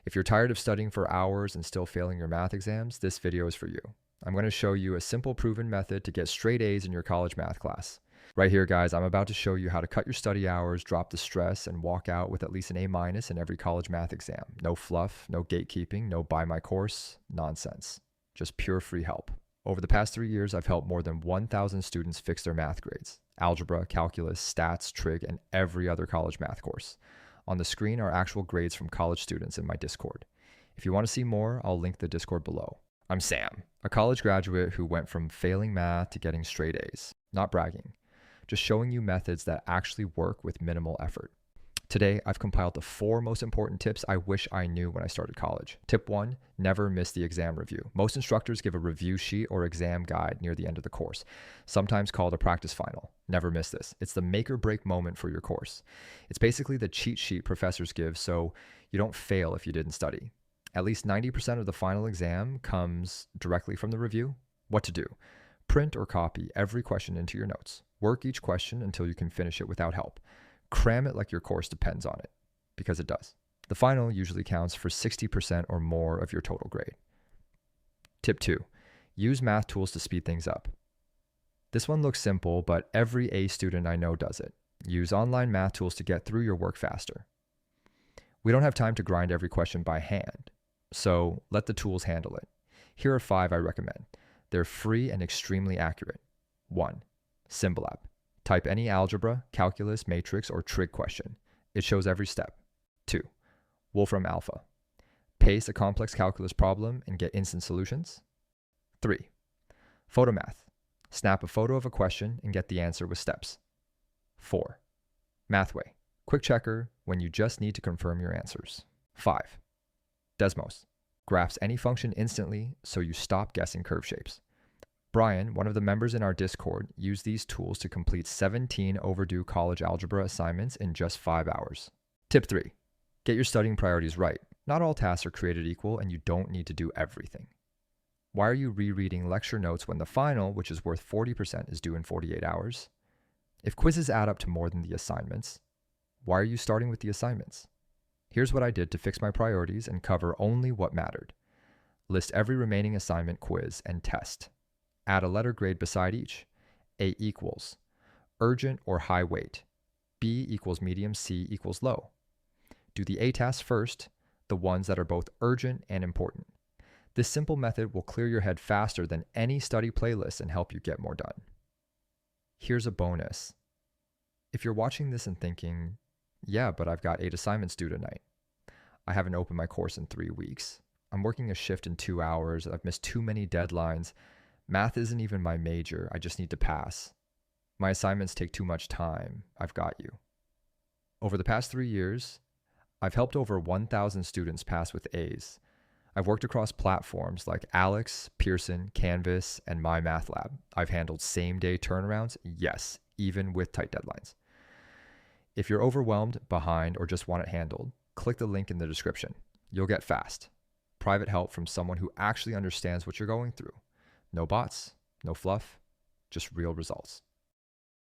If you're tired of studying for hours and still failing your math exams, this video is for you. I'm going to show you a simple proven method to get straight A's in your college math class. Right here, guys, I'm about to show you how to cut your study hours, drop the stress, and walk out with at least an A- in every college math exam. No fluff, no gatekeeping, no buy my course nonsense. Just pure free help. Over the past 3 years, I've helped more than 1,000 students fix their math grades. Algebra, calculus, stats, trig, and every other college math course. On the screen are actual grades from college students in my Discord. If you want to see more, I'll link the Discord below. I'm Sam, a college graduate who went from failing math to getting straight A's. Not bragging, just showing you methods that actually work with minimal effort. Today, I've compiled the 4 most important tips I wish I knew when I started college. Tip 1, never miss the exam review. Most instructors give a review sheet or exam guide near the end of the course, sometimes called a practice final. Never miss this. It's the make or break moment for your course. It's basically the cheat sheet professors give so you don't fail if you didn't study. At least 90% of the final exam comes directly from the review. What to do? Print or copy every question into your notes. Work each question until you can finish it without help. Cram it like your course depends on it, because it does. The final usually counts for 60% or more of your total grade. Tip 2, use math tools to speed things up. This one looks simple, but every A student I know does it. Use online math tools to get through your work faster. We don't have time to grind every question by hand, so let the tools handle it. Here are 5 I recommend. They're free and extremely accurate. 1. Symbolab. Type any algebra, calculus, matrix, or trig question. It shows every step. 2. WolframAlpha. Paste a complex calculus problem and get instant solutions. 3. Photomath. Snap a photo of a question and get the answer with steps. 4. Mathway. Quick checker when you just need to confirm your answers. 5. Desmos. Graphs any function instantly so you stop guessing curve shapes. Brian, one of the members in our Discord, used these tools to complete 17 overdue college algebra assignments in just 5 hours. Tip 3. Get your studying priorities right. Not all tasks are created equal and you don't need to do everything. Why are you rereading lecture notes when the final, which is worth 40%, is due in 48 hours? If quizzes add up to more than the assignments, why are you starting with the assignments? Here's what I did to fix my priorities and cover only what mattered. List every remaining assignment, quiz, and test. Add a letter grade beside each. A equals urgent or high weight. B equals medium, C equals low. Do the A tasks first, the ones that are both urgent and important. This simple method will clear your head faster than any study playlist and help you get more done. Here's a bonus. If you're watching this and thinking, yeah, but I've got 8 assignments due tonight. I haven't opened my course in 3 weeks. I'm working a shift in 2 hours. I've missed too many deadlines. Math isn't even my major. I just need to pass. My assignments take too much time. I've got you. Over the past 3 years, I've helped over 1,000 students pass with A's. I've worked across platforms like Alex, Pearson, Canvas, and MyMathLab. I've handled same-day turnarounds, yes, even with tight deadlines. If you're overwhelmed, behind, or just want it handled, click the link in the description. You'll get fast, private help from someone who actually understands what you're going through. No bots, no fluff, just real results.